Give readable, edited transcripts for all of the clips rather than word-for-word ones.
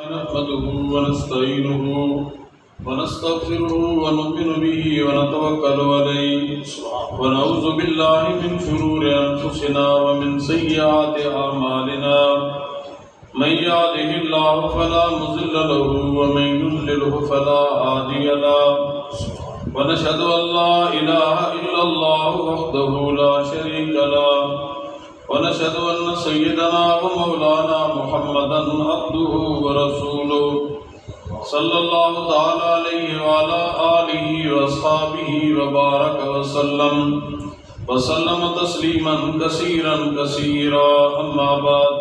نحمده ونستعينه ونستغفره ونؤمن به ونتوكل عليه ونعوذ بالله من شرور أنفسنا ومن سيئات أعمالنا من يهده الله فلا مضل له ومن يضلل فلا هادي له ونشهد أن لا إله إلا الله وحده لا شريك له ونشهد أن سيدنا ومولانا محمدا عبده ورسوله صلى الله تعالى عليه وعلى آله وأصحابه وبارك وسلم تسليما كثيرا كثيرا أما بعد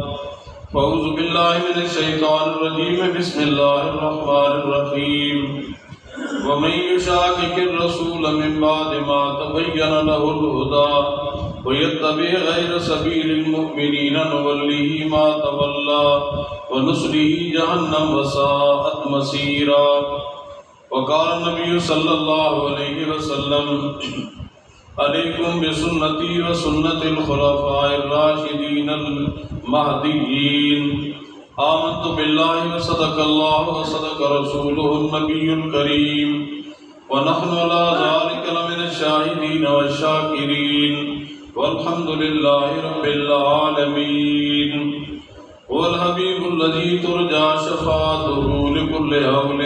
فأعوذ بالله من الشيطان الرجيم بسم الله الرحمن الرحيم ومن يشاقق الرسول من بعد ما تبين له الهدى ويتبع غير سبيل المؤمنين نوله ما تولى ونصله جهنم وساءت مصيرا وقال النبي صلى الله عليه وسلم عليكم بسنتي وسنة الخلفاء الراشدين المهديين آمنت بالله وصدق الله وصدق رسوله النبي الكريم ونحن على ذلك لمن الشاهدين والشاكرين والحمد لله رب العالمين والحبيب الذي ترجى شفاعته لكل هول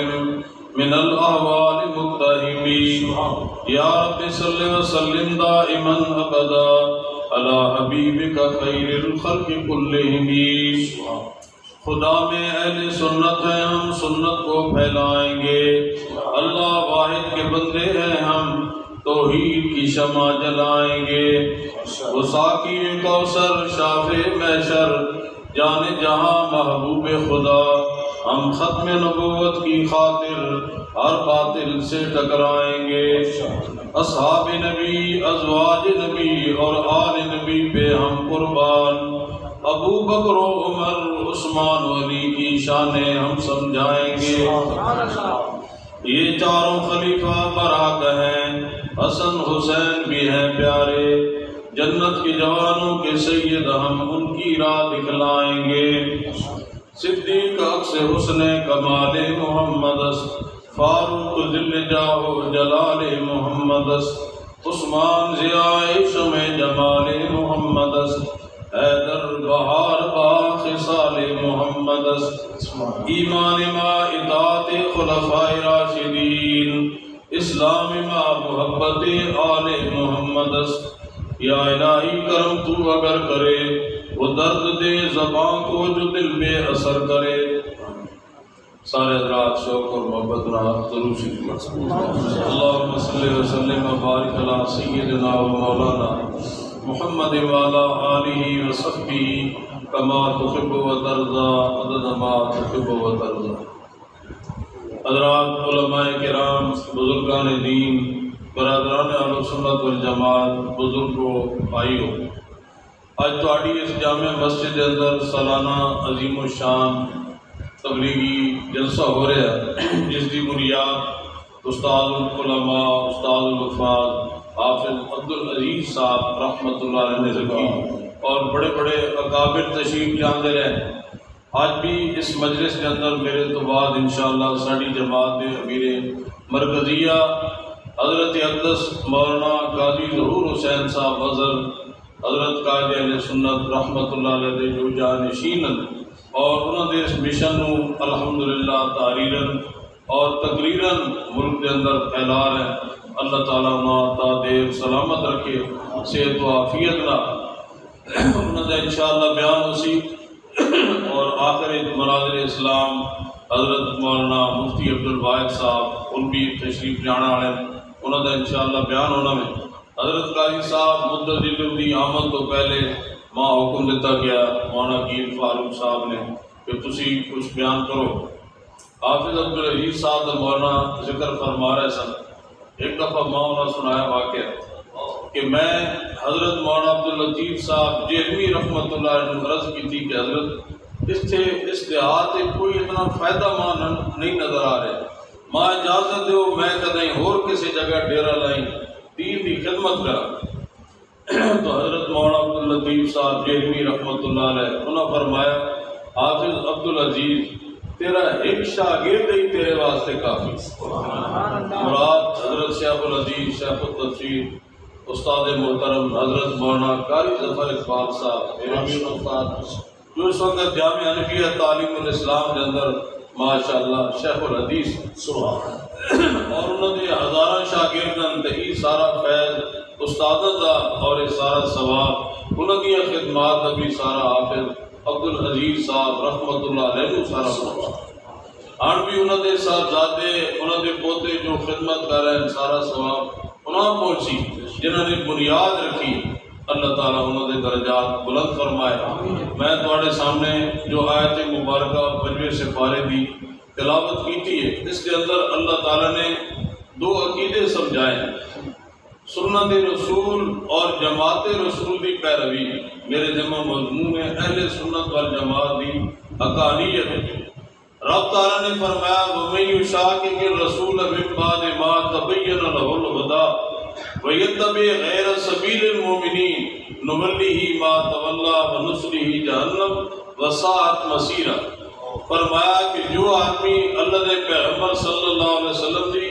من الأهوال متهم يا رب صل وسلم دائما أبدا على حبيبك خير الخلق كلهم خدا میں اہل سنت ہیں، ہم سنت کو پھیلائیں گے۔ اللہ واحد کے بندے ہیں، ہم توحید کی شمع جلائیں گے۔ وہ ساقی کوثر شافع محشر جان جہاں محبوب خدا، ہم ختم نبوت کی خاطر ہر باطل سے ٹکرائیں گے۔ اصحاب نبی، ازواج نبی اور آل نبی پہ ہم قربان، ابو بکر و عمر عثمان و علی کی شانیں ہم سمجھائیں گے۔ یہ چاروں خلیفہ برحق ہیں، حسن حسین بھی ہیں پیارے، جنت کے جوانوں کے سید ہم ان کی راہ دکھلائیں گے۔ صدیق عکس حسن کمال محمد است، فاروق ذل جاہ جلال محمد است، عثمان ضیاء شمع جمال محمد است، حیدر بہار با خصال محمد است، ایمان ما اطاعت خلفاء راشدین، اسلام ما محبت آل محمد است۔ یا الہی کرم تو اگر کرے، وہ درد دے زبان کو جو دل میں اثر کرے۔ سارے حضرات شوق اور محبت رہا ضرور شریف اللہم صلی وسلم و بارک علی سیدنا و مولانا محمد وعلی آلہ وصحبہ کما تحب و ترضى عدد ما تحب و ترضى۔ حضرات علماء کرام، بزرگان دین، برادران اہل سنت والجماعت، بزرگوں، بھائیوں، آج تواڈی اس جامع مسجد کے اندر سالانہ عظیم الشان تبلیغی جلسہ ہو رہا ہے، جس کی بنیاد استاد العلماء، استاد الحفاظ حافظ عبدالعزیز صاحب رحمۃ اللہ علیہ نے رکھی اور بڑے بڑے اکابر تشریف لاندے رہے۔ آج بھی اس مجلس کے اندر میرے تو بعد انشاءاللہ ساڑی جماعت امیر مرکزیہ حضرت اقدس مولانا قاضی ظہور حسین صاحب حضر، حضرت قائد اہل سنت رحمۃ اللہ علیہ دے جو جانشین اور انہوں نے اس مشن نو الحمدللہ تحریراً اور تقریراً ملک کے اندر پھیلا رہے ہیں۔ اللہ تعالیٰ انہوں تا دیر سلامت رکھے، صحت و عافیت نہ انہوں نے انشاءاللہ بیان ہوسی۔ اور آخر مناظر اسلام حضرت مولانا مفتی عبدالواحد صاحب ان بھی تشریف جانا والے، انہوں نے انشاءاللہ بیان ہونا میں حضرت قاضی صاحب مدت دی آمد تو پہلے ماں حکم دیتا گیا مولانا گیر فاروق صاحب نے کہ تسی کچھ بیان کرو۔ حافظ عبدالعزیز صاحب مولانا ذکر فرما رہے سن، ایک دفعہ ماں نے سنایا واقعہ کہ میں حضرت مولانا عبداللطیف صاحب جہلمی رحمۃ اللہ علیہ نے عرض کی تھی کہ حضرت اس دیہات کوئی اتنا فائدہ ماں نہیں نظر آ رہے، ماں اجازت دیو میں کدیں ہور کسی جگہ ڈیرا لائیں دین کی خدمت کرا۔ تو حضرت مولانا عبداللطیف صاحب جہلمی رحمۃ اللہ علیہ انہوں نے فرمایا حافظ عبدالعزیز تیرا ایک شاگرد ہی تیرے واسطے کافی۔ مراد حضرت شیخ العزیز شیخ التفسیر استاد محترم حضرت مولانا قاری ظفر اقبال صاحب میرے امیر استاد جو اس وقت جامعہ حنفیہ تعلیم الاسلام کے اندر ماشاءاللہ شیخ الحدیث اور انہوں نے ہزارہ شاگردن تے سارا فیض استادوں دا اور سارا ثواب انہوں کی خدمات دا بھی سارا حافظ عبدالعزیز صاحب رحمت اللہ علیہ سارا ثواب آن بھی انہوں نے صاحبزادے انہوں نے پوتے جو خدمت کر رہے ہیں سارا ثواب انہوں پہنچی جنہوں نے بنیاد رکھی اللہ تعالیٰ انہوں نے درجات بلند فرمائے۔ میں تمہارے سامنے جو آیت مبارکہ 5ویں سپارے دی تلاوت کی ہے اس کے اندر اللہ تعالیٰ نے دو عقیدے سمجھائے ہیں، سنت رسول اور جماعت رسول کی پیروی۔ میرے جمع مضمون ہے اہل سنت والجماعت دی حقانیت۔ رب تعالیٰ نے فرمایا وَمَن يُشَاقِقِ الرَّسُولَ مِن بَعْدِ مَا تَبَيَّنَ لَهُ الْهُدَىٰ وَيَتَّبِعْ غَيْرَ سَبِيلِ الْمُؤْمِنِينَ نُوَلِّهِ مَا تَوَلَّىٰ وَنُصْلِهِ جَهَنَّمَ وَسَاءَتْ مَصِيرًا۔ فرمایا کہ جو آدمی اللہ نے پیغمبر صلی اللہ علیہ وسلم کی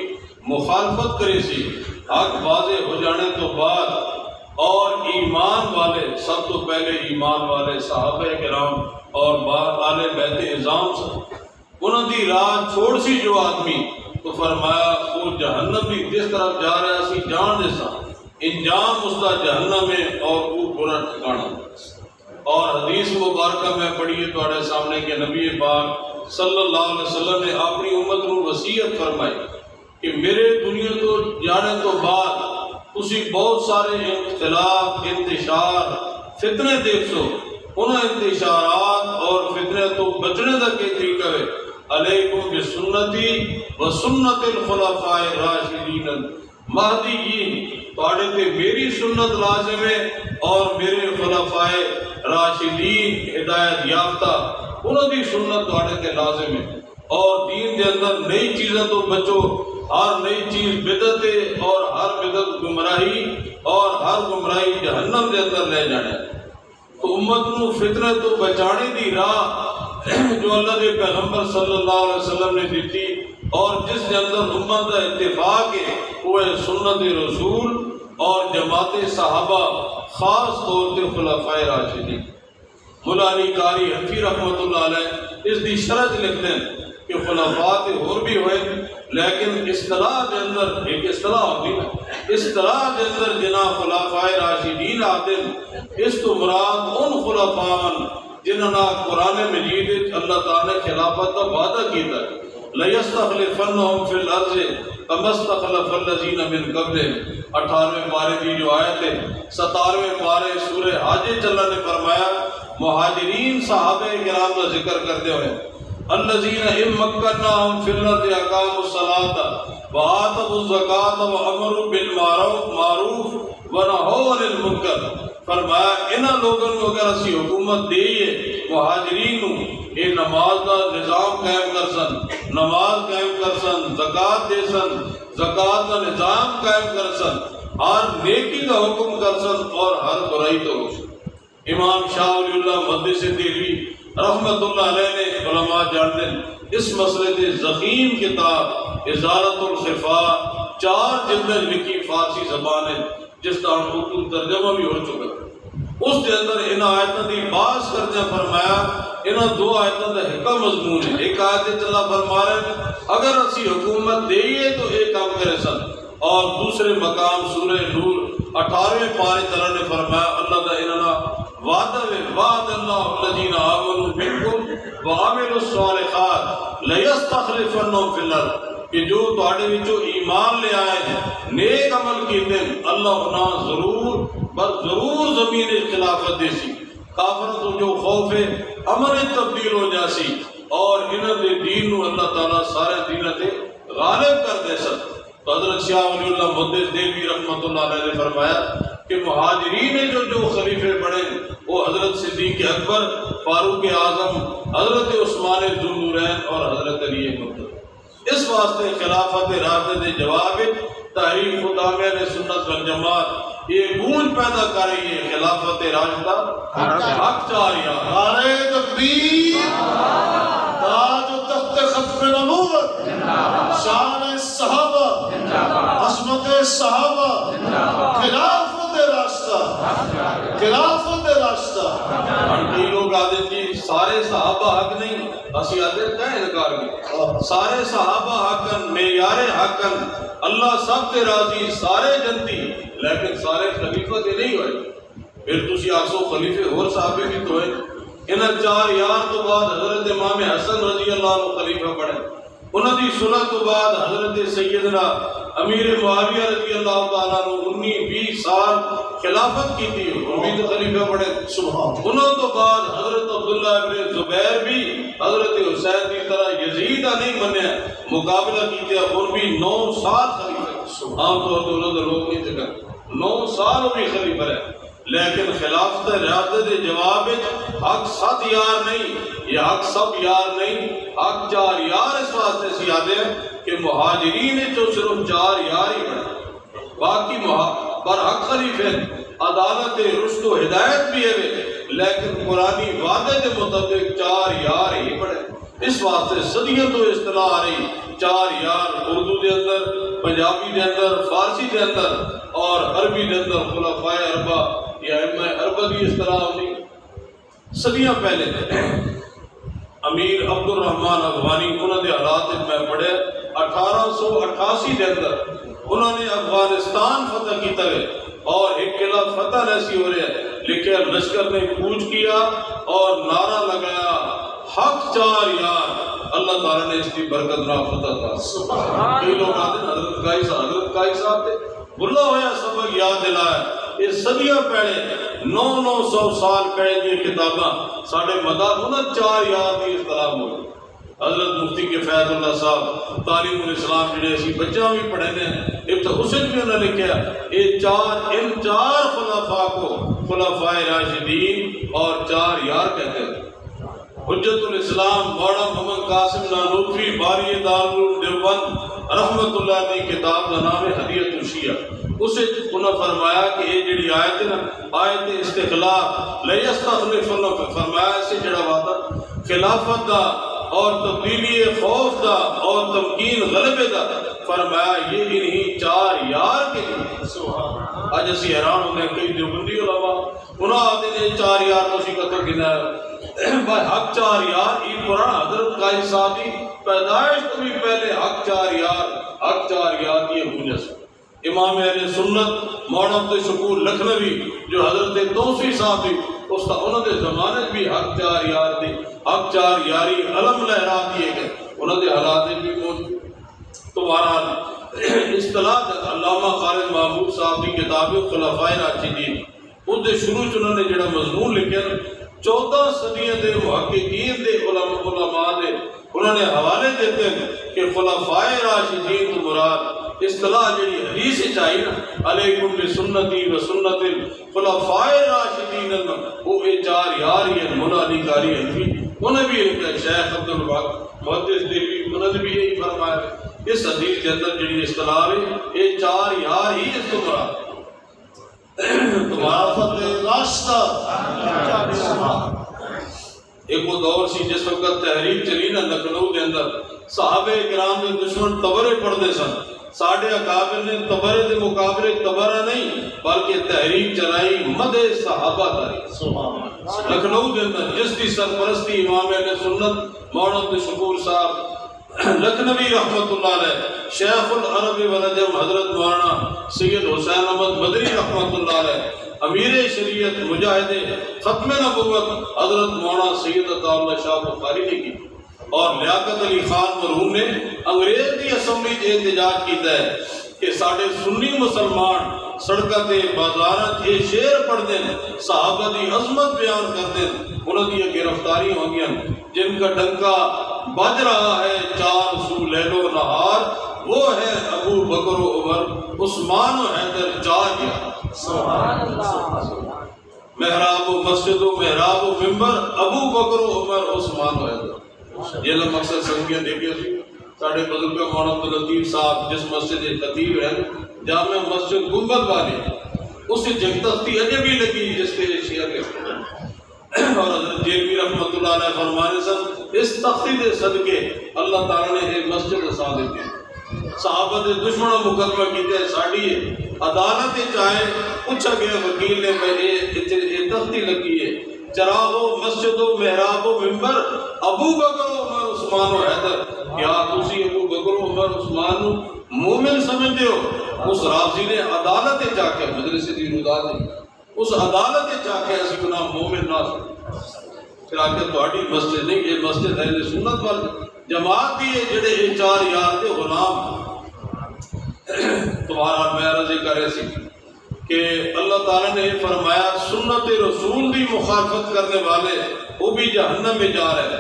مخالفت کرے سی حق واضح ہو جانے تو بعد اور ایمان والے سب تو پہلے ایمان والے صحابہ کرام اور بعد آل بیت اعظام سے انہوں دی راہ چھوڑ سی جو آدمی تو فرمایا وہ جہنم بھی جس طرف جا رہا سی جان دے سا انجام اس کا جہنم ہے اور وہ برا ٹھکانا۔ اور حدیث مبارکہ میں پڑھیے تمہارے سامنے کہ نبی پاک صلی اللہ علیہ وسلم نے اپنی امت کو وصیت فرمائی کہ میرے دنیا تو جانے تو بعد اسی بہت سارے اختلاف انتشار فتنے دیکھ سو انہیں انتشارات اور فتنے تو بچنے دا کے طریقہ ہے علیکم بسنتی و سنت الخلفاء الراشدین المہدیین تواڈے تے میری سنت لازم ہے اور میرے خلفاء راشدین ہدایت یافتہ انہوں دی سنت تواڈے تے لازم ہے۔ اور دین دے اندر نئی چیزیں تو بچو، ہر نئی چیز بدعت ہے اور ہر بدعت گمراہی اور ہر گمراہی جہنم دے اندر لے جانا ہے۔ تو امت نو فتنہ تو بچانے دی راہ جو اللہ کے پیغمبر صلی اللہ علیہ وسلم نے دیتی اور جس کے اندر امت کا اتفاق ہے وہ ہے سنت رسول اور جماعت صحابہ خاص طور پر خلفائے راشدین۔ مولا علی قاری حنفی رحمت اللہ علیہ اس دی شرح لکھتے ہیں کہ خلفاء اور بھی ہوئے لیکن اصطلاح کے اندر ایک اصطلاح ہوتی ہے، اصطلاح کے اندر جنا خلفاء راشدین آتے ہیں اس تو مراد ان خلفاء جنہوں نے قرآن مجید اللہ تعالیٰ نے خلافت کا وعدہ کیتا ہے لَيَسْتَخْلِفَنَّهُمْ فِي الْأَرْضِ كَمَا اسْتَخْلَفَ الَّذِينَ مِن قَبْلِهِمْ 18ویں پارے کی جو آیت ہے 17ویں پارے سورہ حج اللہ نے فرمایا مہاجرین صحابہ کرام کا ذکر کرتے ہوئے الَّذِينَ إِن مَّكَّنَّاهُمْ فِي الْأَرْضِ أَقَامُوا الصَّلَاةَ وَآتَوُا الزَّكَاةَ وَأَمَرُوا بِالْمَعْرُوفِ وَنَهَوْا عَنِ الْمُنكَرِ۔ فرمایا انہاں لوگوں کو اگر اسی حکومت دیئے مہاجرین نو اے نماز دا نظام قائم کر سن، نماز قائم کر سن، زکاة دے سن، زکاة دا نظام قائم کر سن، ہر نیکی دا حکم کر سن اور ہر برائی تو ہو سن۔ امام شاہ ولی اللہ محدث دہلوی رحمت اللہ علیہ نے علماء جانتے ہیں اس مسئلے دے ضخیم کتاب ازالت الخفاء 4 جلدیں لکھی فارسی زبان ہے جس کا اردو ترجمہ بھی ہو چکا اس کے اندر ان آیتوں کی باس کرتے فرمایا انہاں 2 آیتوں کا حکم مضمون ہے۔ ایک آیت اللہ فرما رہے ہیں اگر اسی حکومت دیئے تو ایک کام کرے سن، اور دوسرے مقام سورہ نور 18ویں پارے تعالیٰ نے فرمایا اللہ کا انہاں وعدہ وعد اللہ الذین آمنوا منکم وعملوا الصالحات لیستخلفنہم فی الارض کہ جو تواڈے وچوں ایمان لے آئے ہیں نیک عمل کیتے اللہ انہاں ضرور زمین خلافت دے سی، کافر تو جو خوف ہے امر تبدیل ہو جاسی اور انہاں دے دین نو اللہ تعالیٰ سارے دین تے غالب کر دے سن۔ تو حضرت شاہ ولی اللہ محدث دہلوی رحمت اللہ علیہ نے فرمایا کہ مہاجرین جو خلیفے بڑے وہ حضرت صدیق اکبر، فاروق اعظم، حضرت عثمان ذو النورین اور حضرت علی مقتدی۔ اس واسطے خلافت راشدہ دے جواب تحریک خدامہ نے سنت والجماعت یہ گونج پیدا کر رہی ہے خلافت راشدہ حق جاریہ۔ نعرہ تکبیر تاج و تخت ختم نبوت، شان صحابہ، عظمت صحابہ، خلافت راستہ، خلافت راستہ۔ اور کئی لوگ آتے جی سارے صحابہ حق نہیں، اسی آتے کیا انکار کی، سارے صحابہ حقن، معیار حقن، اللہ سب تے راضی، سارے جنتی، لیکن سارے خلیفہ تے نہیں ہوئے۔ پھر تسی آسو خلیفے اور صحابے بھی تو ہے۔ انہاں 4 یار تو بعد حضرت امام حسن رضی اللہ عنہ خلیفہ بنے، انہاں دی صلح تو بعد حضرت سیدنا امیر معاویہ رضی اللہ تعالیٰ عنہ 19-20 سال خلافت کی تھی، وہ بھی تو خلیفہ بڑے۔ انہوں تو بعد حضرت عبداللہ ابن زبیر بھی حضرت حسین کی طرح یزیدہ نہیں بنے، مقابلہ کی تھی، اور بھی 9 سال خلیفہ، عام طور پر لوگ نہیں تھے، 9 سال وہ بھی خلیفہ رہے۔ لیکن خلافت ریاست جواب حق 7 یار نہیں، یہ حق سب یار نہیں، حق 4 یار اس واسطے سے یاد ہے کہ مہاجرین جو صرف 4 یار ہی بڑھے، باقی پر حق خلیفے عدالت رشد و ہدایت بھی ہے، لیکن قرآنی وعدے کے مطابق 4 یار ہی بڑھے۔ اس واسطے صدیوں تو اصطلاح آ رہی 4 یار، اردو دے اندر، پنجابی دے اندر، فارسی دے اندر اور عربی دے اندر خلفائے اربع یا ائمہ اربع کی اصطلاح ہوئی۔ صدیاں پہلے امیر عبد الرحمن افغانی انہوں نے حالات میں پڑھے 1888 کے اندر انہوں نے افغانستان فتح کی طرح، اور ایک قلعہ فتح ایسی ہو رہی ہے، لکھے لشکر نے کوچ کیا اور نعرہ لگایا حق 4 یار، اللہ تعالیٰ نے اس کی برکت نہ فتح تھا۔ کئی لوگ آتے ہیں حضرت قائی صاحب تھے، بلا ہویا سبق یاد دلایا، یہ صدیاں پہلے 900 سال پہلے کی کتاباں ساڑھے مدار انہاں 4 یار کی اصطلاح ہوئی۔ حضرت مفتی کے فیض اللہ صاحب تعلیم الاسلام جڑے اسی بچہ بھی پڑھے نے، ابتدا اس بھی انہوں نے لکھا یہ ان 4 خلفاء کو خلفائے راشدین اور 4 یار کہتے ہیں۔ حجت الاسلام مولانا محمد قاسم نانوتوی باری دارالعلوم دیوبند رحمت اللہ دی کتاب کا نام ہے ہدیۃ الشیعہ، اسے انہوں نے فرمایا کہ یہ جڑی آیت ہے نا، آیت استخلاف لیستخلف اللہ، فرمایا اسے جڑا وعدہ خلافت دا اور تبدیلی خوف دا اور تمکین غلبے دا، فرمایا یہ انہی 4 یار کے لیے۔ آج اسی حیران ہوتے ہیں کئی دیوبندی علماء انہوں آتے ہیں 4 یار تو اسی کتھا گنا ہے، بھائی حق 4 یار، یہ قرآن حضرت قائی صاحب کی پیدائش تو بھی پہلے حق 4 یار، حق 4 یار کی حجت سے۔ امام اہل سنت مولانا عبد الشکور لکھنوی جو حضرت توسی صاحب بھی انہوں نے زمانے بھی حق 4 یار دی، حق 4 یاری علم لہرا دیے گئے، انہوں نے حالات بھی موجود۔ تو بہرحال اصطلاح علامہ خالد محمود صاحب کی کتاب خلفائے راشدین اس دے شروع انہوں نے جڑا مضمون لکھا 14 صدیوں دے محققین دے علماء دے انہوں نے حوالے دیتے ہیں کہ خلفائے راشدین تو مراد اصطلاح جڑی حدیث چاہیے نا، علیکم بسنتی و سنت خلفائے راشدین، وہ 4 یار ہیں، مولا علی قاری حنفی انہیں بھی شیخ عبد الوہاب محدث دہلوی انہوں نے بھی یہی فرمایا، اس حدیث کے اندر جڑی اصطلاح ہے یہ 4 یار ہی اس کو مراد خلافت راستہ۔ ایک وہ دور سی جس وقت تحریک چلی نا لکھنؤ کے اندر، صحابہ کرام کے دشمن تبرے پڑھتے سن، ساڑھے اکابر نے تبرے دے مقابلے تبرہ نہیں بلکہ تحریک چلائی مدح صحابہ تاریخ لکھنؤ کے اندر، جس کی سرپرستی امام اہل سنت مولانا عبد الشکور صاحب لکھنوی رحمت اللہ علیہ، شیخ العرب والعجم حضرت مولانا سید حسین احمد مدنی رحمت اللہ علیہ، امیر شریعت مجاہد ختم نبوت حضرت مولانا سید عطا اللہ شاہ بخاری نے کی، اور لیاقت علی خان مرحوم نے انگریز کی اسمبلی سے احتجاج کیتا ہے کہ ساڑھے سنی مسلمان سڑکہ تے بازارہ یہ شعر پڑھتے ہیں، صحابہ دی عظمت بیان کرتے ہیں، انہوں نے یہ گرفتاری ہو گیا جن کا ڈنکا بج رہا ہے 4 سو لیل و نہار، وہ ہے ابو بکر و عمر عثمان و حیدر 4 یار، سبحان اللہ، محراب و مسجد و محراب و ممبر ابو بکر و عمر عثمان و حیدر۔ یہ لوگ مقصد سنگیاں دیکھے سی ساڑھے بزرگ مولانا عبداللطیف صاحب جس مسجد خطیب ہے جامع مسجد گنبد والے، اس سے جگتختی اجے بھی لگی جس کے شیعہ کے اور حضرت جیلوی رحمت اللہ علیہ فرمانے سن اس تختی دے صدقے اللہ تعالیٰ نے یہ مسجد اسا دیتے ہیں صحابہ دے دشمنوں مقدمہ کیتے ساڑی عدالت چاہے پوچھا گیا وکیل نے یہ تختی لگی ہے چراغو مسجد و محراب و ممبر ابو بکر و عمر عثمان و حیدر کیا تسی ابو بکر و عمر عثمان مومن سمجھتے ہو؟ اس رافضی نے عدالت چاہ کے مجلس دین خدا نے اس عدالت چاہ کے اسی گناہ مومن نہ پھر آ کے تہاڈی مسجد نہیں یہ مسجد اہل سنت وال جماعت دی ہے جڑے یہ 4 یار دے غلام تمہارا میں عرض کر رہے سی کہ اللہ تعالیٰ نے فرمایا سنت رسول دی مخالفت کرنے والے وہ بھی جہنم میں جا رہے ہیں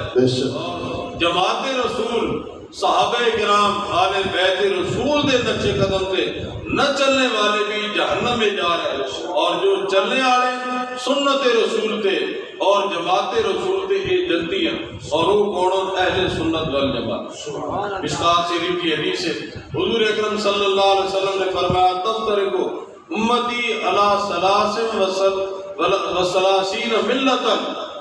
جماعت رسول صحابہ کرام آل بیت رسول دے نقش قدم پہ نہ چلنے والے بھی جہنم میں جا رہے ہیں اور جو چلنے والے سنت رسول تھے اور جماعت رسول تھے یہ جنتی ہیں اور وہ کونوں اہل سنت والجماعت مشکات شریف کی حدیث ہے حضور اکرم صلی اللہ علیہ وسلم نے فرمایا تفترقو امتی علی ثلاث وثلاثین ملتا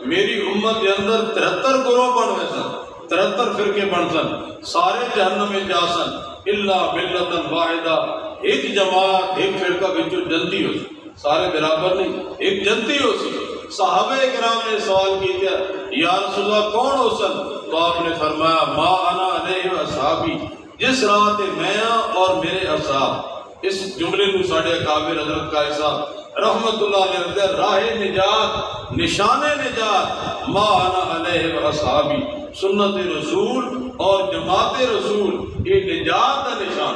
میری امت کے اندر 73 گروہ بن ویسن 73 فرقے بن سن سارے جہنم میں جا سن الا ملتا واحدہ ایک جماعت ایک فرقہ بچو جنتی ہو سارے برابر نہیں ایک جنتی ہو سی صحابہ کرام نے سوال کیا یا رسول اللہ کون ہو سن تو آپ نے فرمایا ما انا علیہ اصحابی جس راہ میں اور میرے اصحاب اس جملے کو ساڑھے اکابر حضرت قائد صاحب رحمت اللہ علیہ رکھتے راہ نجات نشان نجات ما انا علیہ اصحابی سنت رسول اور جماعت رسول یہ نجات کا نشان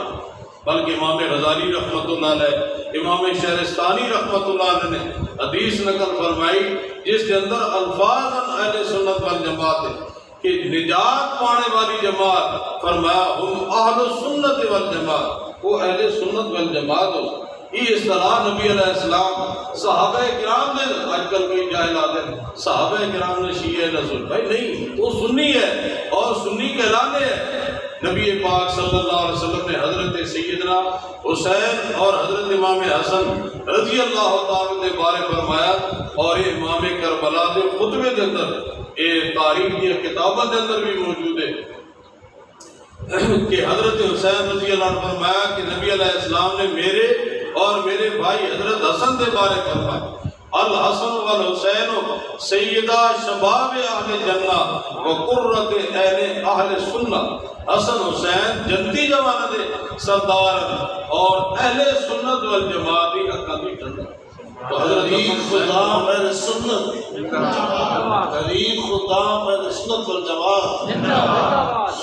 بلکہ امام غزالی رحمت اللہ علیہ امام شہرستانی رحمت اللہ علیہ نے حدیث نقل فرمائی جس کے اندر الفاظ اہل سنت والجماعت ہے کہ نجات پانے والی جماعت فرمایا ہم اہل سنت والجماعت وہ اہل سنت والجماعت ہو یہ اصطلاح نبی علیہ السلام صحابہ کرام نے آج کل کوئی جاہل آتے ہیں صحابہ کرام نے شیعہ رسول بھائی نہیں وہ سنی ہے اور سنی کہلانے ہے نبی پاک صلی اللہ علیہ وسلم نے حضرت سیدنا حسین اور حضرت امام حسن رضی اللہ تعالیٰ نے بارے فرمایا اور یہ امام کربلا دے خطبے دے اندر یہ تاریخ کی کتابوں دے اندر بھی موجود ہے کہ حضرت حسین رضی اللہ عنہ فرمایا کہ نبی علیہ السلام نے میرے اور میرے بھائی حضرت حسن دے بارے فرمایا الحسن والحسین سیدہ شباب اہل جنہ وقرۃ اہل اہل سنہ حسن حسین جنتی جوانہ دے سردار اور اہل سنت والجماعت کی اکادی ٹھنڈا غریب خدا میرے سنت غریب خدا میرے سنت والجماعت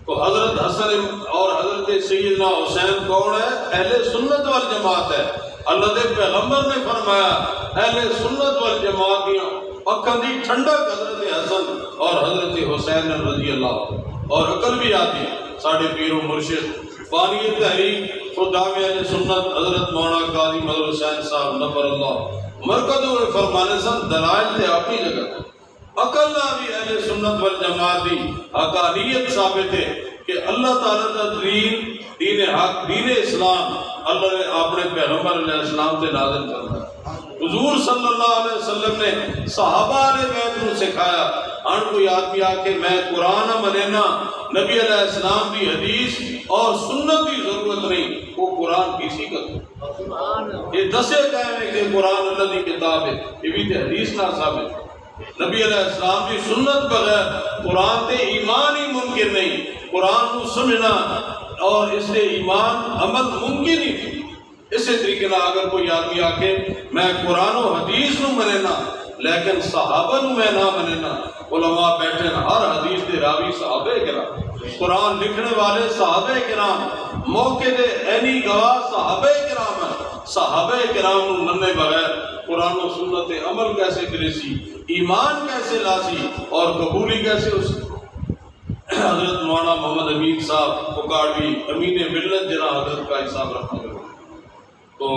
تو حضرت حسن اور حضرت سیدنا حسین کون ہے اہل سنت والجماعت ہے اللہ دے پیغمبر نے فرمایا اہل سنت والجماعت کی اکھاں دی ٹھنڈک حضرت حسن اور حضرت حسین رضی اللہ اور عقل بھی آتی ساڑھے پیر و مرشد بانی تحریک خدا میں اہل سنت حضرت مولانا قاضی مظہر حسین صاحب نفر اللہ مرکز اور فرمانے سن دلائل تھے اپنی جگہ عقل نہ بھی اہل سنت والجماعت دی حقانیت ثابت ہے کہ اللہ تعالیٰ کا دین حق دین اسلام اللہ نے اپنے پیغمبر علیہ السلام سے نازل کرنا حضور صلی اللہ علیہ وسلم نے صحابہ علیہ بیت کو سکھایا ان کو یاد بھی آکے میں قرآن منینا نبی علیہ السلام کی حدیث اور سنت کی ضرورت نہیں وہ قرآن کی سیکت یہ دسے کہے ہیں کہ قرآن اللہ کی کتاب ہے یہ بھی حدیث نہ ثابت نبی علیہ السلام کی سنت بغیر قرآن تے ایمان ہی ممکن نہیں قرآن کو سمجھنا اور اس سے ایمان عمل ممکن ہی نہیں اسی طریقے نہ اگر کوئی آدمی آکے میں قرآن و حدیث نو منینا لیکن صحابہ نو میں نہ منینا علماء بیٹھے ہر حدیث دے راوی صحابہ کرام قرآن لکھنے والے صحابہ کرام موقع دے عینی گواہ صحابہ کرام ہیں صحابہ کرام نو مننے بغیر قرآن و سنت عمل کیسے کریسی ایمان کیسے لاسی اور قبولی کیسے اس حضرت مولانا محمد امین صاحب پکاڑوی امین ملت جناح حضرت قائد صاحب رحمۃ اللہ تو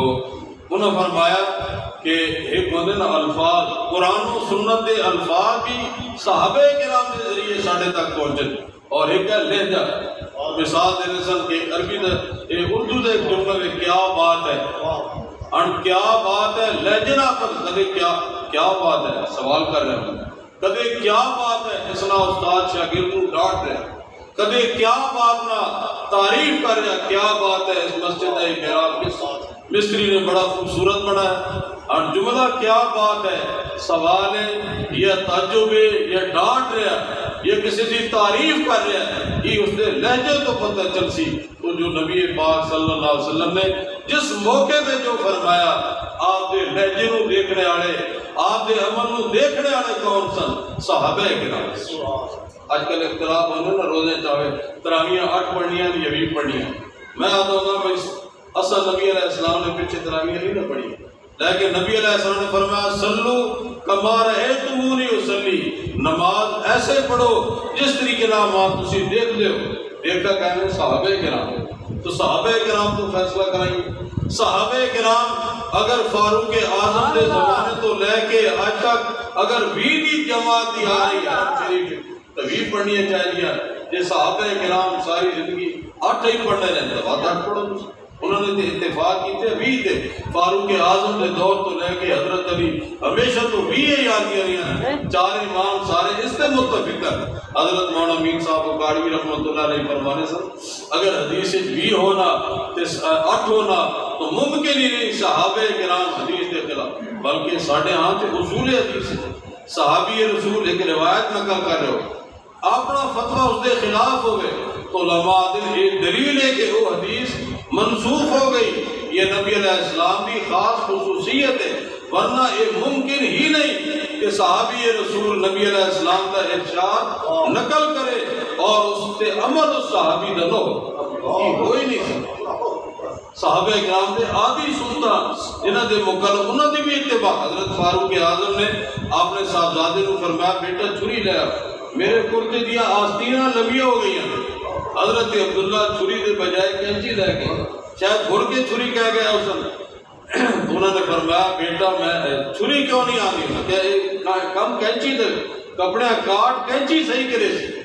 انہوں نے فرمایا کہ ایک مدن الفاظ قرآن و سنت دے الفاظ بھی صحابہ کرام کے ذریعے ساڑھے تک پہنچے اور ایک ہے لہجہ مثال دینے سن کہ عربی دے اردو دے جملے میں کیا بات ہے ان کیا بات ہے لہجنا پر کدے کیا بات ہے سوال کر رہے ہیں کدے کیا بات ہے اس نہ استاد شاگرد کو ڈانٹ رہا، کدے کیا بات نہ تعریف کر رہا، کیا بات ہے اس مسجد محراب کے ساتھ مستری نے بڑا خوبصورت بنایا، اور جملہ کیا بات ہے، سوال ہے یا تعجب ہے یا ڈانٹ رہا یا کسی کی تعریف کر رہا ہے، یہ اس نے لہجے تو پتہ چل سی۔ تو جو نبی پاک صلی اللہ علیہ وسلم نے جس موقع پہ جو فرمایا، آپ دے لہجے نو دیکھنے والے، آپ دے عمل نو دیکھنے والے کون سن؟ صحابہ کرام۔ آج کل اختلاف ہونے نا روزے چاہے تراویاں 8 پڑھنیاں یا 20 پڑھنیاں، میں آتا ہوں بھائی اصل نبی علیہ السلام نے پیچھے تراویاں نہیں نہ پڑھی، لیکن نبی علیہ السلام نے فرمایا سلو کما رأیتمونی اصلی، نماز ایسے پڑھو جس طریقے نماز تسی دیکھ دے ہو۔ دیکھا کہنے صحابہ کرام، تو صحابہ کرام تو فیصلہ کرائیں۔ صحابہ کرام اگر فاروق اعظم دے زمانے تو لے کے آج تک اگر 20 جماعت آ رہی ہے شریف تو 20 پڑھنی چاہیے، یہ صحابہ کرام ساری زندگی 8 ہی پڑھنے رہتے ہیں، بات 8 پڑھو۔ انہوں نے اتفاق کی تھے 20 تھے، فاروق اعظم کے دور تو لے کے حضرت علی ہمیشہ تو 20 ہی آتی رہی ہیں، 4 امام سارے اس سے متفق ہیں۔ حضرت مولانا امین صاحب اکاڑوی رحمۃ اللہ علیہ فرمانے سے اگر حدیث 20 ہونا 8 ہونا تو ممکن ہی نہیں صحابہ کرام حدیث کے خلاف، بلکہ ساڑھے ہاں تے اصول حدیث ہے، صحابی رسول ایک روایت نقل کر رہے ہو، اپنا فتویٰ اس کے خلاف ہو گئے تو علماء ایک دلیل ہے کہ وہ حدیث منسوخ ہو گئی، یہ نبی علیہ السلام کی خاص خصوصیت ہے، ورنہ یہ ممکن ہی نہیں کہ صحابی رسول نبی علیہ السلام کا ارشاد نقل کرے اور اس پہ عمل اس صحابی دا نہ ہو، یہ ہو ہی نہیں سکتا۔ صحابہ کرام دے آدھی سنتا جنہاں دے مکلف انہاں دی بھی اتباع۔ حضرت فاروق اعظم نے اپنے صاحبزادے کو فرمایا بیٹا چھری لے آ، میرے کرتے دیا آستیناں لمبیاں ہو گئی ہیں۔ حضرت عبداللہ چھری دے بجائے کینچی لے گئے، شاید گھر کے چھری کہہ گیا اس نے، انہوں نے فرمایا بیٹا میں چھری کیوں نہیں آتی، کہ کم کینچی دے کپڑے کاٹ کینچی صحیح کرے سی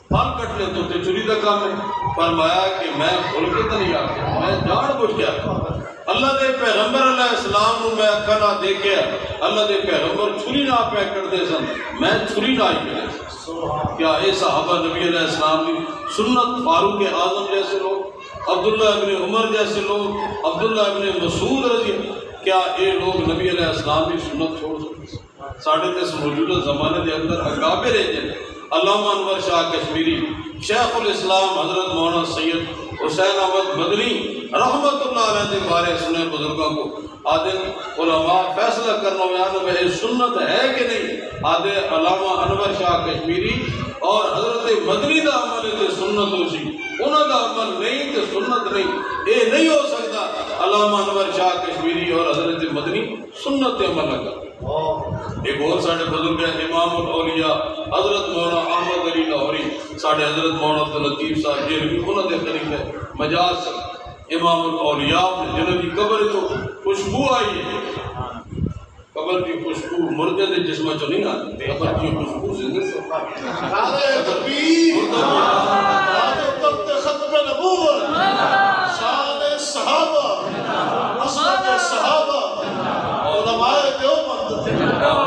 پھل کٹ لے تو تے چھری دا کام ہے۔ فرمایا کہ میں بھول کے تو نہیں آتا، میں جان بوجھ کے آتا، اللہ دے پیغمبر علیہ السلام نو میں اکھا نہ دیکھیا، اللہ دے پیغمبر چھری نہ پہ کردے سن، میں چھری نہ آئی کرے۔ کیا اے صحابہ نبی علیہ السلام کی سنت، فاروق اعظم جیسے لوگ، عبداللہ ابن عمر جیسے لوگ، عبداللہ ابن مسعود رضی، کیا اے لوگ نبی علیہ السلام کی سنت چھوڑ سکتے؟ ساڑھے تیس موجودہ زمانے دے اندر اکابر ہیں، علامہ انور شاہ کشمیری، شیخ الاسلام حضرت مولانا سید حسین احمد مدنی رحمت اللہ علیہ کے بارے سنے بزرگوں کو آدھے علماء فیصلہ کرنا بیان میں سنت ہے کہ نہیں، آدھے علامہ انور شاہ کشمیری اور حضرت مدنی دا عمل تے سنت ہو سی، انہوں دا عمل نہیں تے سنت نہیں، اے نہیں ہو سکتا علامہ انور شاہ کشمیری اور حضرت مدنی سنت تے عمل لگا۔ ایک اور ساڑھے بزرگ ہے امام الاولیاء حضرت مولانا احمد علی لاہوری، ساڑھے حضرت مولانا عبداللطیف صاحب جیلوی، انہوں نے قریب ہے مجاز امام الاولیاء جنہوں کی قبر تو خوشبو آئی ہے، قبر کی خوشبو مردے دے جسمہ چو نہیں آتی، قبر کی خوشبو زندہ سے نعرہ تکبیر، نعرہ ختم نبوت، شان صحابہ، عصمت صحابہ، علماء دیوبند،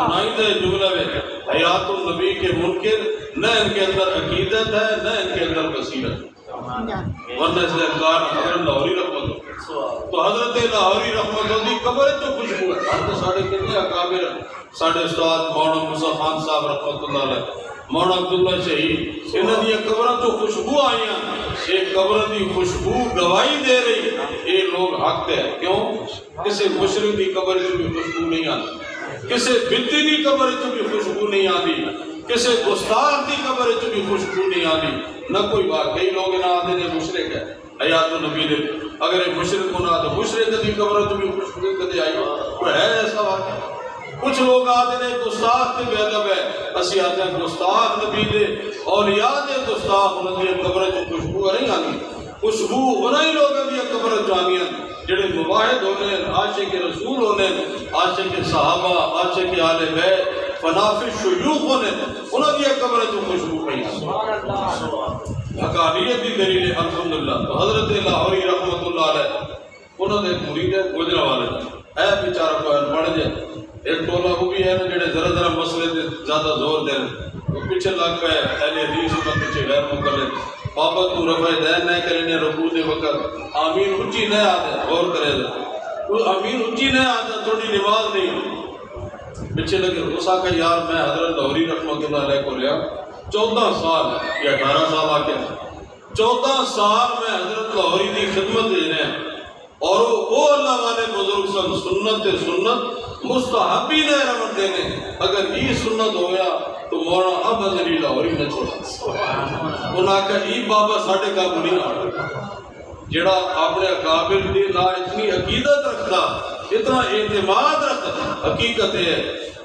نائندہ جملہ میں حیات النبی کے منکر نہ ان کے اندر عقیدت ہے نہ ان کے اندر بصیرت، ورنہ اس نے انکار حضرت لاہوری رحمت اللہ، تو حضرت لاہوری رحمت اللہ دی قبر جو خوشبو ہے، ہم تو ساڑھے کتنے اکابر ہیں، ساڑھے استاد مولانا موسیٰ خان صاحب رحمت اللہ علیہ، مولانا عبداللہ شہید، انہوں نے قبروں جو خوشبو آئی ہیں، ایک قبر دی خوشبو گواہی دے رہی، یہ لوگ حق ہے، کیوں؟ کسی مشرک دی قبر جو بھی خوشبو نہیں آتی، کسی بدتی دی قبر جو بھی خوشبو نہیں آتی، کسی گستاخ دی قبر جو بھی خوشبو نہیں آتی، نہ کوئی بات، کئی لوگ نہ آتے ہیں مشرک ہے، حیات النبی دے، اگر مشرک ہونا تو مشرک دی قبر جو بھی خوشبو کدے آئی، کوئی ہے ایسا بات؟ کچھ لوگ آتے ہیں گستاخ کے بے ادب ہے، اسی آتے ہیں گستاخ نبی دے اولیاء دے گستاخ انہوں نے قبر جو خوشبو نہیں آنی، خوشبو انہی لوگوں کی قبر جانی ہیں جڑے مواحد ہونے ہیں، عاشق رسول ہونے ہیں، عاشق صحابہ، عاشق آل بیت، فنافی شیوخ ہونے ہیں، انہوں نے قبر جو خوشبو پہی حقانیت دی دلیل الحمدللہ۔ تو حضرت لاہوری رحمت اللہ علیہ انہوں نے مرید ہے گجرہ والے اے بیچارہ کوئی پڑھ جائے ایک ٹولہ وہ بھی ہے نا جڑے ذرا مسئلے تے زیادہ زور دے وہ پیچھے لگ پے اہل حدیث اور پیچھے غیر مقلد بابا تو رفع دین نہ کرنے رکوع دے وقت آمین اونچی نہ آدھے غور کرے کوئی آمین اونچی نہ آدھے تھوڑی نماز نہیں پیچھے لگے اس آقا یار میں حضرت لاہوری رحمۃ اللہ علیہ کو لیا 14 سال یا 18 سال آ کے 14 سال میں حضرت لاہوری دی خدمت دے رہے ہیں اور وہ اللہ والے بزرگ سن سنت مستحبی نے رحمت دینے اگر یہ سنت ہویا تو مولانا اب حضری لاہوری نے چھوڑا انہاں کا ای بابا ساڑھے کا نہیں آڑا جڑا اپنے اکابر دی نا اتنی عقیدت رکھتا اتنا اعتماد رکھتا حقیقت ہے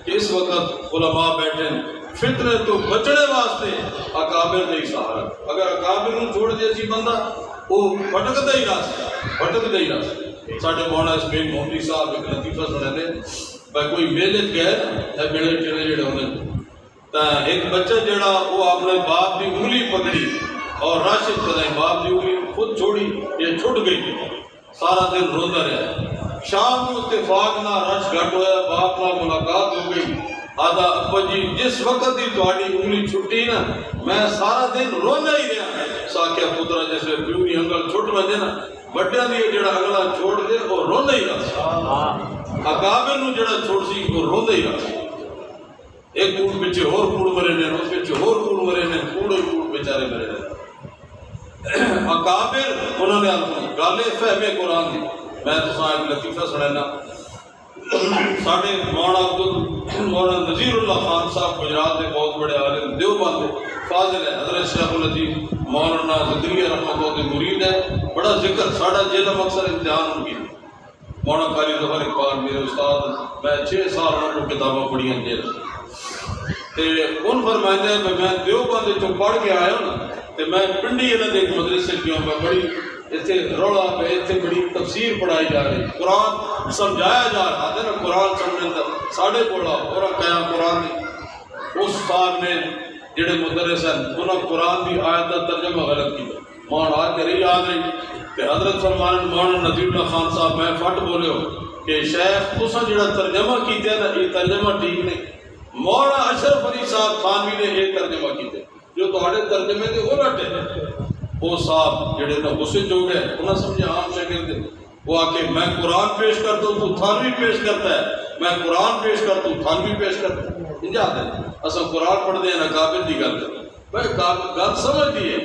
کہ اس وقت علماء بیٹھے فتنے تو بچنے واسطے اکابر نہیں سہارا اگر اکابر نو چھوڑ دیا سی بندہ وہ بھٹکتا ہی راستے ساڑھے مولانا اسمین محمدی صاحب ایک لطیفہ سنے دے بھائی کوئی میلت گئے ہے میلے چڑے جڑے ہونے تا ایک بچہ جڑا وہ اپنے باپ دی انگلی پکڑی اور راشد کدائیں باپ دی انگلی خود چھوڑی یہ چھوٹ گئی سارا دن روندہ رہا شام کو اتفاق نہ رش گھٹ ہویا باپ نہ ملاقات ہو گئی آدھا ابا جی جس وقت ہی تہاڈی انگلی چھٹی نا میں سارا دن رونا ہی رہا ساکیا پترا جیسے پیو دی انگل چھٹ وجے نا بڑیاں دی جڑا اگلا چھوڑ دے وہ رونا ہی رہا اکابر نو جڑا چھوڑ سی وہ رونا ہی رہا ایک کوڑ پچھے اور کوڑ مرے نے اس پچھے اور کوڑ مرے نے کوڑ بیچارے مرے نے اکابر انہوں نے گالے فہمے قرآن دی میں تو صاحب لطیفہ سنینا ساڑھے مولانا نذیر اللہ خان صاحب گجرات کے بہت بڑے عالم دیوبند فاضل ہے حضرت شیخ العزیز مولانا زکریا رحمۃ اللہ کے مرید ہے بڑا ذکر ساڑھا جیلا مقصد امتحان ان کی مولانا قاری ظفر اقبال میرے استاد میں 6 سال انہوں کو کتابیں پڑھی ہیں جیل تے ان فرمائندے ہیں میں دیوبند جو پڑھ کے آیا نا تے میں پنڈی انہوں نے ایک مدرسے کیوں میں بڑی اتنے روڑا پہ اتنے بڑی تفسیر پڑھائی جا رہی قرآن سمجھایا جا رہا تھا نا قرآن سمجھنے تھا ساڑھے بولا اور کیا قرآن نے اس صاحب نے جڑے مدرس ہیں انہوں قرآن کی آیت کا ترجمہ غلط کی مولانا آج کری یاد رہی کہ حضرت فرمان مولانا نذیر اللہ خان صاحب میں فٹ بولے ہو کہ شیخ تساں جڑا ترجمہ کیتے نا یہ ترجمہ ٹھیک نہیں مولانا اشرف علی صاحب خانوی نے یہ ترجمہ کیتے جو تہاڈے ترجمے دے الٹ ہے وہ صاحب جڑے نا غصے جو گئے انہاں سمجھے عام شاگرد وہ آ کے میں قرآن پیش کرتا ہوں تو تھانوی پیش کرتا ہے میں قرآن پیش کرتا ہوں تھانوی پیش کرتا ہے انجا دے اصل قرآن پڑھ دے نا قابل دی گل بھائی گل سمجھ دی ہے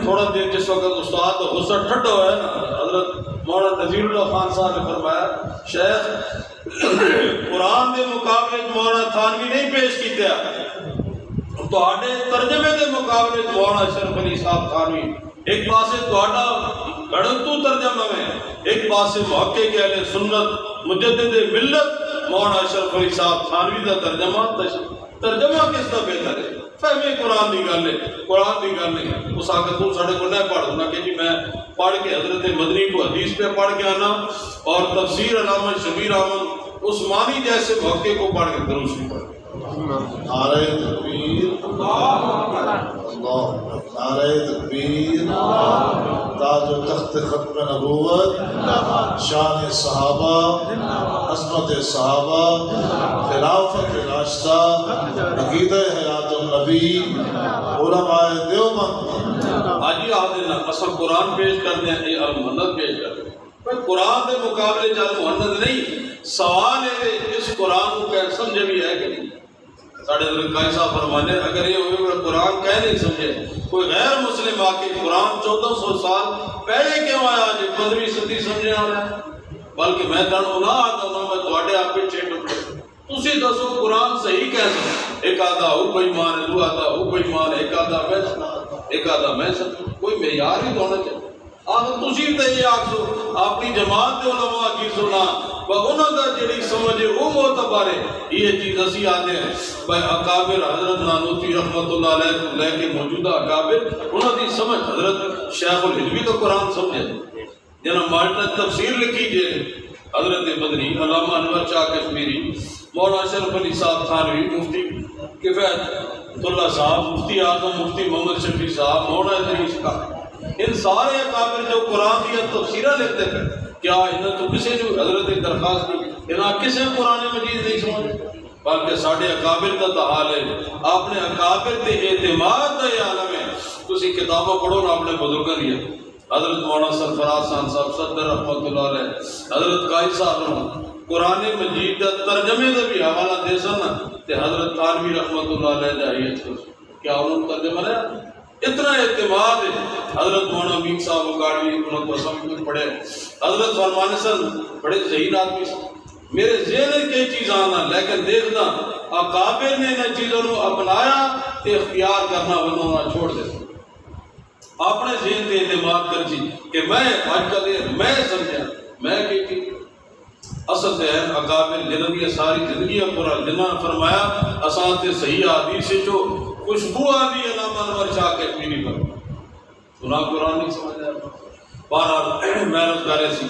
تھوڑا دیر جس وقت استاد غصہ ٹھڈا ہوا ہے نا حضرت مولانا نذیر اللہ خان صاحب نے فرمایا شیخ قرآن دے مقابلے مولانا تھانوی نہیں پیش کیتے تو آنے ترجمے دے مقابلے مولانا اشرف علی صاحب تھانوی ایک پاسے تہاڈا گھڑنتو ترجمہ میں ایک پاسے محقق اہل سنت مجدد ملت مولانا اشرف علی صاحب تھانوی دا ترجمہ کس دا بہتر ہے فہمی قرآن دی گل ہے قرآن دی گل ہے اس آقا تو ساڑھے کو نہیں پڑھ ہونا کہ جی میں پڑھ کے حضرت مدنی کو حدیث پہ پڑھ کے آنا اور تفسیر علامہ شبیر احمد عثمانی جیسے محقق کو پڑھ کے دروش نہیں پڑھ نعرہ تکبیر اللہ نعرہ تکبیر تاج و تخت ختم نبوت شان صحابہ عظمت صحابہ خلافت راشدہ عقیدہ حیات النبی علماء دیوبند آجی آدھے اصل قرآن پیش کرنے ہیں یہ المحمد پیش کرنے ہیں قرآن کے مقابلے جال محمد نہیں سوال ہے اس قرآن کو کیا سمجھے بھی ہے کہ نہیں ساڑھے حضرت قائد صاحب فرمانے اگر یہ ہوئے قرآن کہہ نہیں سمجھے کوئی غیر مسلم آکے قرآن 1400 سال پہلے کیوں آیا آج 15ویں صدی سمجھے آ رہا ہے بلکہ میں تنہوں نہ آتا ہوں میں توڑے آپ پہ چھیٹ اٹھے تسی دسو قرآن صحیح کہہ سکتے ایک آدھا ہو کوئی مان ہے دو آدھا ہو کوئی مان ایک آدھا میں سکتا ایک آدھا میں سکتا کوئی معیار ہی ہونا چاہیے آخر تسی تے یہ آکسو اپنی جماعت دے علماء کی سنا و انہوں دا جڑی سمجھے وہ معتبر ہے یہ چیز اسی آتے ہیں بھائی اکابر حضرت نانوتی رحمت اللہ علیہ کو لے کے موجودہ اکابر انہوں دی سمجھ حضرت شیخ الحجوی تو قرآن سمجھے جنہاں مالٹا تفسیر لکھی جے حضرت مدنی علامہ انور شاہ کشمیری مولانا اشرف علی صاحب تھانوی مفتی کفایت اللہ صاحب مفتی اعظم مفتی محمد شفیع صاحب مولانا ادریس کا ان سارے اکابر جو قرآن کی تفسیرہ لکھتے ہیں کیا انہوں تو کسی جو حضرت درخواست کی یہاں کسے قرآن مجید نہیں سمجھ بلکہ ساڑھے اکابر کا تو حال ہے آپ نے اکابر تے اعتماد دا یہ عالم ہے تسی کتابوں پڑھو نا اپنے بزرگوں لیا حضرت مولانا سرفراز خان صاحب صدر رحمت اللہ علیہ حضرت قائد صاحب قرآن مجید دا ترجمے دا بھی حوالہ دے سن تے حضرت تھانوی رحمت اللہ علیہ جائیت کیا انہوں نے ترجمہ لیا اتنا اعتماد ہے حضرت مولانا امین صاحب اکاڑی انہوں کو سب کچھ پڑھے حضرت فرمانے سن بڑے ذہین آدمی سن میرے ذہن کئی چیز آنا لیکن دیکھنا اکابر نے ان چیزوں کو اپنایا تے اختیار کرنا انہوں نے چھوڑ دے اپنے ذہن تے اعتماد کر جی کہ میں آج کل میں سمجھا میں کہ اصل تے ہے اکابر جنہوں کی ساری زندگی پورا جنہوں نے فرمایا اساں تے صحیح حدیث سے جو خوشبو آدھی علامہ انور شاہ کشمیری پر سنا قرآن نہیں سمجھا بہرحال محنت کرے سی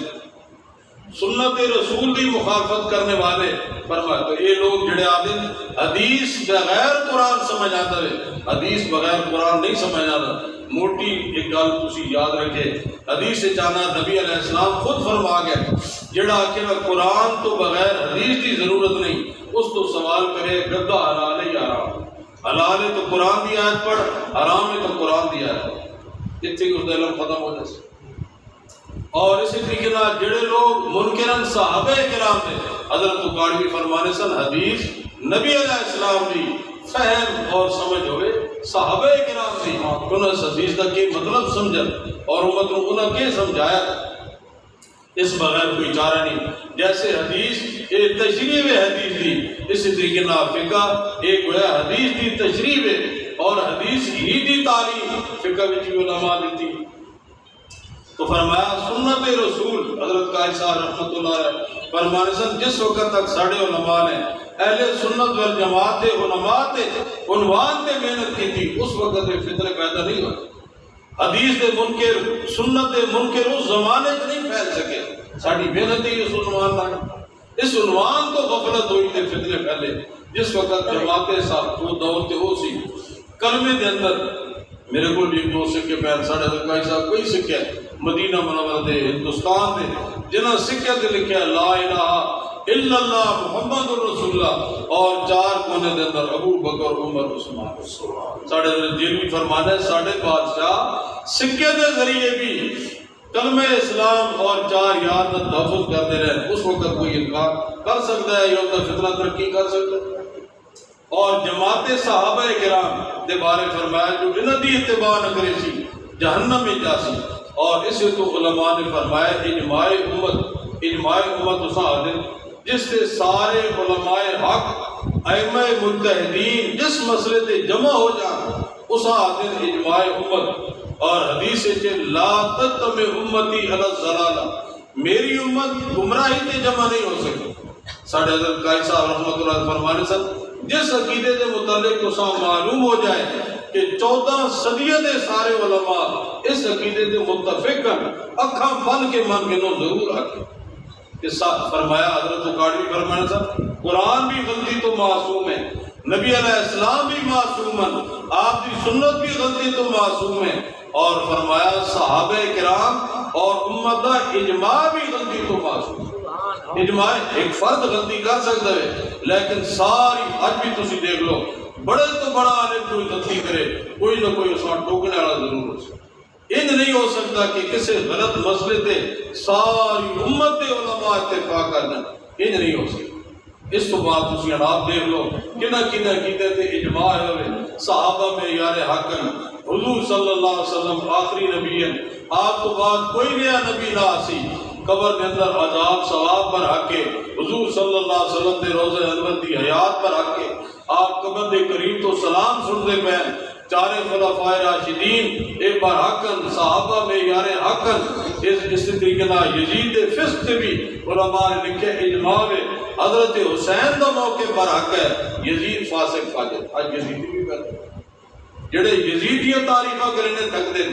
سنت رسول کی مخالفت کرنے والے فرمایا تو یہ لوگ جڑے آدھے حدیث بغیر قرآن سمجھ آتا ہے حدیث بغیر قرآن نہیں سمجھ آتا موٹی ایک گل تسی یاد رکھے حدیث چاہنا نبی علیہ السلام خود فرما گیا جڑا کہ قرآن تو بغیر حدیث کی ضرورت نہیں اس تو سوال کرے گدا حلال ہے یا حرام حلال ہے تو قرآن دی آیت پڑھ حرام ہے تو قرآن دی آیت پڑھ اتنے اس علم ختم ہو جائے اور اسی طریقے نال جڑے لوگ منکرن صحابہ کرام نے حضرت اکاڑوی فرمانے سن حدیث نبی علیہ السلام دی فہم اور سمجھ ہوئے صحابہ کرام دی انہوں نے حدیث کا کی مطلب سمجھا اور امت کو انہوں نے سمجھایا اس بغیر کوئی چارہ نہیں جیسے حدیث ایک تشریح حدیث دی اسی طریقے نال فقہ ایک گویا حدیث دی تشریح اور حدیث ہی دی تعلیم فقہ وچ علماء دیتی تو فرمایا سنت رسول حضرت قائد صاحب رحمت اللہ علیہ فرمانے سن جس وقت تک ساڑھے علماء نے اہل سنت والجماعت علماء تے عنوان تے محنت کی تھی اس وقت فتنے پیدا نہیں ہوئے حدیث دے منکر سنت دے منکر اس زمانے سے نہیں پھیل سکے ساڑھی محنت ہی اس عنوان لانا اس عنوان تو غفلت ہوئی تے فتنے پھیلے جس وقت جماعت صاحب وہ دور تے ہو سی کلمے دے اندر میرے کو بھی دو سکے پہل ساڑھے حضرت صاحب کوئی سکے مدینہ منور دے ہندوستان دے جنہاں سکے تے لکھے لا الہ الا اللہ محمد رسول اللہ اور چار کونے دے اندر ابو بکر عمر عثمان ساڑھے جیلوی فرمانا ہے ساڑھے بادشاہ سکے دے ذریعے بھی کلمہ اسلام اور چار یاد تحفظ کرتے رہے اس وقت کوئی انکار کر سکتا ہے یا فتنہ ترقی کر سکتا ہے اور جماعت صحابہ کرام دے بارے فرمایا جو انہوں دی اتباع نہ کرے سی جہنم میں جا سی اور اسے تو علماء نے فرمایا اجماع امت اسا آدھے جس سے سارے علماء حق ائمہ مجتہدین جس مسئلے تے جمع ہو جائیں اسا آدھے اجماع امت اور حدیث سے لا تتم امتی علی الضلالہ میری امت گمراہی تے جمع نہیں ہو سکتی ساڑھے حضرت قائد صاحب رحمت اللہ فرمانے سے جس عقیدے کے متعلق اسا معلوم ہو جائے کہ 14 صدیوں دے سارے علماء اس عقیدے کے متفق اکھاں بن کے من کے نو ضرور آتے فرمایا حضرت اکاڑوی فرمانے سے قرآن بھی غلطی تو معصوم ہے نبی علیہ السلام بھی معصوم ہے آپ کی سنت بھی غلطی تو معصوم ہے اور فرمایا صحابہ کرام اور امت دا اجماع بھی غلطی تو معصوم ہے اجماع ایک فرد غلطی کر سکتا ہے لیکن ساری آج بھی تسی دیکھ لو بڑے تو بڑا عالم کوئی غلطی کرے کوئی نہ کوئی اس وقت ٹوکنے والا ضرور ہو سکتا ان نہیں ہو سکتا کہ کسی غلط مسئلے تے ساری امت علماء اتفاق کر دیں ان نہیں ہو سکتا اس تو بعد تسی آپ دیکھ لو کنہ عقیدے تے اجماع ہوئے صحابہ میں یار حق حضور صلی اللہ علیہ وسلم آخری نبی ہیں آپ تو بعد کوئی نیا نبی نہ آسی قبر کے اندر عذاب ثواب پر حق ہے حضور صلی اللہ علیہ وسلم دے روزہ انور دی حیات پر حق ہے آپ قبر دے قریب تو سلام سنتے پہن چارے خلفائے راشدین اے بار حقن صحابہ میں یار حقن اس طریقے نہ یزید فسق سے بھی علماء نے لکھے اجماع میں حضرت حسین دا موقع پر حق ہے یزید فاسق فاجر آج یزیدی بھی کرتے جڑے یزیدیہ تعریفہ کرنے تھک دیں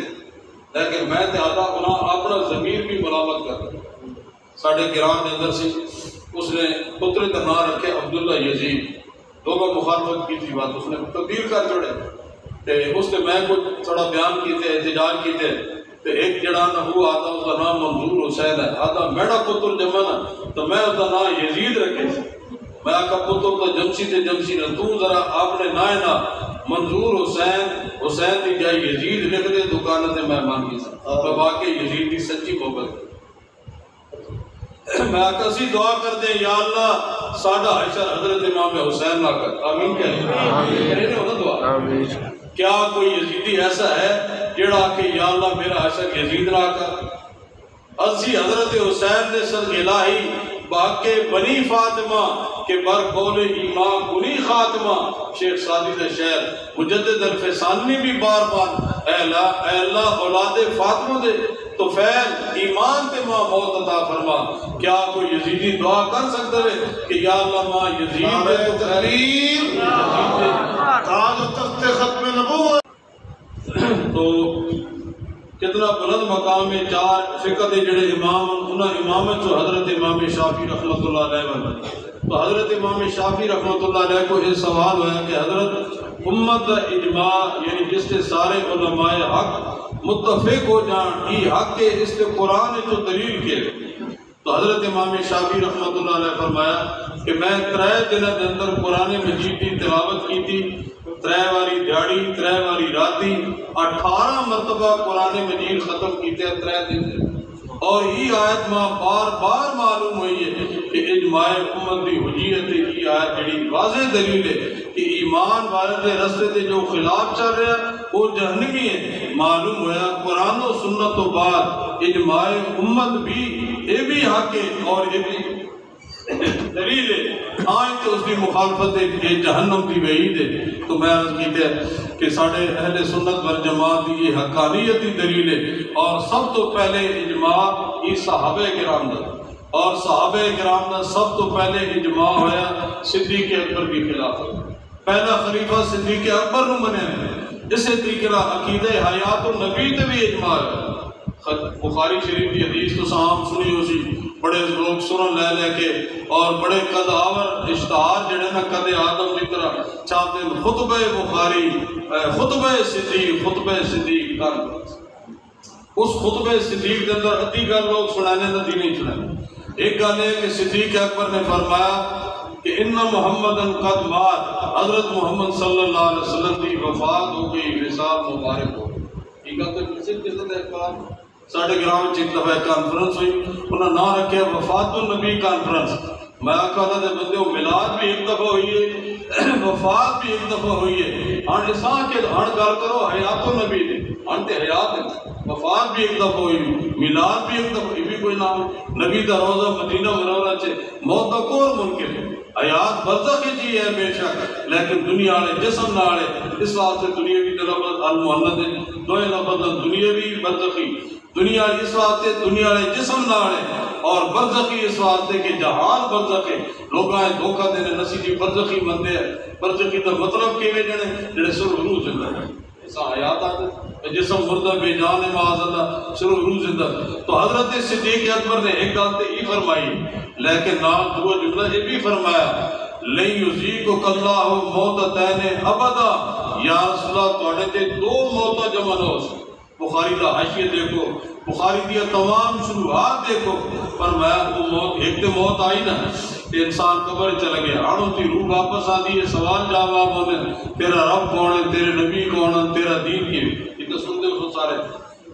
لیکن میں تہادا انہاں اپنا ضمیر بھی ملامت کرتا ساڑھے کرام کے اندر سے اس نے پتر کا نام رکھے عبداللہ یزید لوگوں مخالفت کی تھی بات اس نے تبدیل کر چھوڑے تے اس نے میں کچھ تھوڑا بیان کیتے احتجاج کیتے تو ایک جڑا نہ ہوا آتا اس کا نام منظور حسین ہے، آتا میرا پتر جمنا تو میں اس کا نام یزید رکھے سی، میں آقا پتر تو جمسی تے جمسی نہ تو ذرا آپ نے نائے نہ منظور حسین دی جائے یزید لکھ دے دکانہ تے میں مان گئی سا، تو واقعی یزید دی سچی محبت۔ میں آقا سی دعا کر دیں یا اللہ ساڑھا حشر حضرت امام حسین نہ کر، آمین کہہ کیا کوئی یزیدی ایسا ہے جڑا کہ یا اللہ میرا حشر یزید نہ کر؟ اسی حضرت حسین نے صدق الہی باقی بنی فاطمہ کے بر قول ایمان کنی خاتمہ، شیخ سعدی دے شعر مجدد الفسانی بھی بار بار اے اللہ اولاد فاطمہ دے تو فیل ایمان تے ماں موت عطا فرما۔ کیا کوئی یزیدی دعا کر سکتا ہے کہ یا اللہ ماں یزید دے تو تقریر تاج و تخت ختم نبوت، تو کتنا بلند مقام ہے۔ چار فقہ دے جڑے امام انہاں امامت جو حضرت امام شافعی رحمۃ اللہ علیہ وسلم، تو حضرت امام شافعی رحمۃ اللہ علیہ کو یہ سوال ہوا کہ حضرت امت دا اجماع یعنی جس سے سارے علماء حق متفق ہو جان یہ حق کے اس سے قرآن جو دلیل کے، تو حضرت امام شافعی رحمۃ اللہ علیہ فرمایا کہ میں 3 دنوں کے اندر قرآن مجید کی تلاوت کی تھی، 3 واری دیہڑی 3 واری راتی، 18 مرتبہ قرآن مجید ختم کیتے 3 دن، اور یہ آیت ماں بار بار معلوم ہوئی ہے کہ اجماع امت دی حجیت یہ آیت جڑی واضح دلیل ہے کہ ایمان والے دے رستے تے جو خلاف چل رہا ہے وہ جہنمی ہے۔ معلوم ہوا قرآن و سنت تو بعد اجماع امت بھی یہ بھی حق ہے اور یہ بھی دلیل ہے، آئیں تو اس کی مخالفت ہے کہ جہنم کی وعید ہے۔ تو میں عرض کیتے ہیں کہ ساڑھے اہل سنت والجماعت کی یہ حقانیت کی دلیل ہے، اور سب تو پہلے اجماع یہ صحابہ کرام دا، اور صحابہ کرام دا سب تو پہلے اجماع ہوا صدیق اکبر کی خلاف، پہلا خلیفہ صدیق اکبر نو منے ہیں۔ اسی طریقے عقیدہ حیات النبی تے بھی اجماع ہے۔ بخاری شریف کی حدیث تو عام سنی ہو سی، بڑے لوگ سنن لے لے کے اور بڑے قدآور اشتہار جڑے نا قد آدم کی طرح چاہتے ہیں خطبہ بخاری خطبہ صدیق کر، اس خطبہ صدیق کے اندر ادھی گل لوگ سنانے دا دی نہیں سنانے۔ ایک گل ہے کہ صدیق اکبر نے فرمایا کہ ان محمدن قد مات، حضرت محمد صلی اللہ علیہ وسلم کی وفات ہو گئی، وصال مبارک ہو گئی۔ یہ گل تو کسی قسم ہے اقبال ساڑھے گرام ایک دفعہ کانفرنس ہوئی، انہوں نے نام رکھے وفات النبی کانفرنس۔ میں آقا اللہ دے بندے ہو ملاد بھی ایک دفعہ ہوئی ہے، وفات بھی ایک دفعہ ہوئی ہے، ہن اساں کے ہن گل کرو حیات النبی دی، ہن تے حیات ہے، وفات بھی ایک دفعہ ہوئی، میلاد بھی ایک دفعہ، یہ بھی کوئی نام نبی دا روزہ مدینہ منورہ چ موت دا کور ممکن ہے۔ حیات برزخی چیز ہے بے شک، لیکن دنیا والے جسم نہ والے اس واسطے دنیاوی لفظ المحنت ہے، دوئے لفظ دنیاوی برزخی، دنیا اس واسطے دنیا والے جسم نہ والے، اور برزخی اس واسطے کہ جہان برزخی لوگاں دھوکہ دینے نسی جی برزخی مندے ہیں۔ برزخی کا مطلب کیویں جڑے سر روح زندہ ہے، ایسا حیات آتے جسم مردہ بے جان ہے معاذ اللہ، سر روح زندہ۔ تو حضرت صدیق اکبر نے ایک گل تے یہ فرمائی، لیکن نام دو جملہ یہ بھی فرمایا لن یذیقک اللہ موتتین ابدا، یا رسول اللہ تواڈے تے 2 موتاں جمع نہ ہو سکتی۔ بخاری کا حاشیہ دیکھو، بخاری دیا تمام شروحات دیکھو، فرمایا وہ موت ایک تے موت آئی نا کہ انسان قبر چلا گیا، آنو تی روح واپس آتی ہے، سوال جواب ہونے تیرا رب کون ہے، تیرے نبی کون ہے، تیرا دین کی یہ تو سنتے ہو سارے،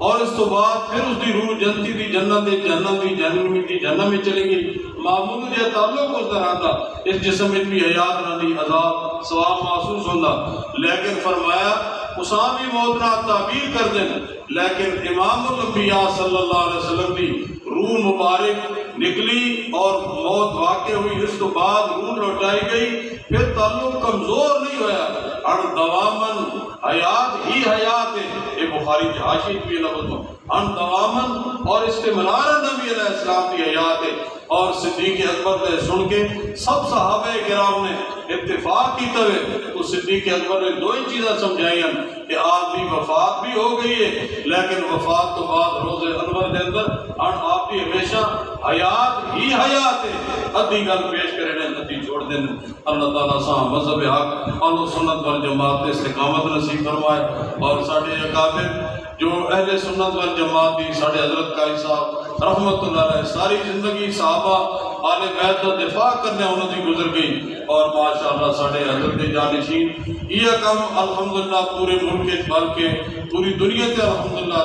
اور اس تو بعد پھر اس دی روح جنتی دی جنت دی جہنم دی جہنمی دی جہنم میں چلے گی۔ معمول جہاں تعلق اس طرح تھا، اس جسم میں بھی حیات نہ دی عذاب ثواب محسوس ہوتا، لیکن فرمایا اساں بھی موت نہ تعبیر کر دیں، لیکن امام الانبیاء صلی اللہ علیہ وسلم کی روح مبارک نکلی اور موت واقع ہوئی، اس تو بعد روح لوٹائی گئی، پھر تعلق کمزور نہیں ہویا، اور دوامن حیات ہی حیات ہے۔ یہ بخاری کی حاشیہ بھی لفظ ہو ان دوامن اور استمرار نبی علیہ السلام کی حیات ہے۔ اور صدیق اکبر نے سن کے سب صحابہ کرام نے اتفاق کی طرح تو صدیق اکبر نے 2 ہی چیزیں سمجھائی ہیں کہ آدمی وفات بھی ہو گئی ہے، لیکن وفات تو بعد روز انور کے اندر آپ کی ہمیشہ حیات ہی حیات ہے۔ ادھی گل پیش کرنے ادھی چھوڑ دینے۔ اللہ تعالیٰ صاحب مذہب حق اور سنت والجماعت استقامت نصیب فرمائے، اور ساڑھے اکابر جو اہل سنت والجماعت دی ساڑھے حضرت قاری صاحب رحمت اللہ علیہ ساری زندگی صحابہ آل بیت کا دفاع کرنے انہوں نے گزر گئی، اور ماشاءاللہ ساڑھے حضرت جانشین یہ کام الحمدللہ پورے ملک بلکہ پوری دنیا تے الحمدللہ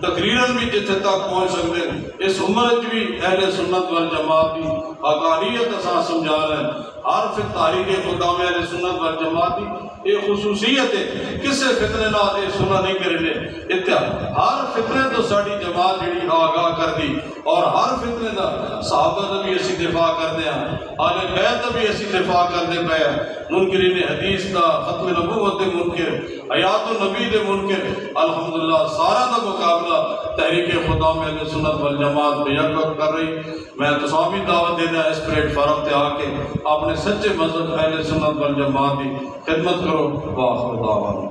تقریراً بھی جتھے تک پہنچ سکتے ہیں۔ اس عمر بھی اہل سنت والجماعت کی حقانیت اساں سمجھا رہے ہیں۔ ہر تاریخ خدا میں اہل سنت والجماعت کی یہ خصوصیت ہے، کسے فتنے نہ یہ سنا نہیں کرنے ہر فتنے تو ساری جماعت جڑی آگاہ کر دی، اور ہر فتنے دا صحابہ دا بھی اسی دفاع کرتے ہیں، آل بیت دا بھی اسی دفاع کرتے پہ منکرین حدیث دا، ختم نبوت دے منکر، حیات النبی دے منکر، الحمدللہ سارا دا مقابلہ تحریک خدا میں اہل سنت والجماعت پہ یک وقت کر رہی۔ میں تصاوی دعوت دینا اس پلیٹ فارم تے آ کے اپنے سچے مذہب اہل سنت والجماعت کی خدمت کرو۔ واخر دعوانا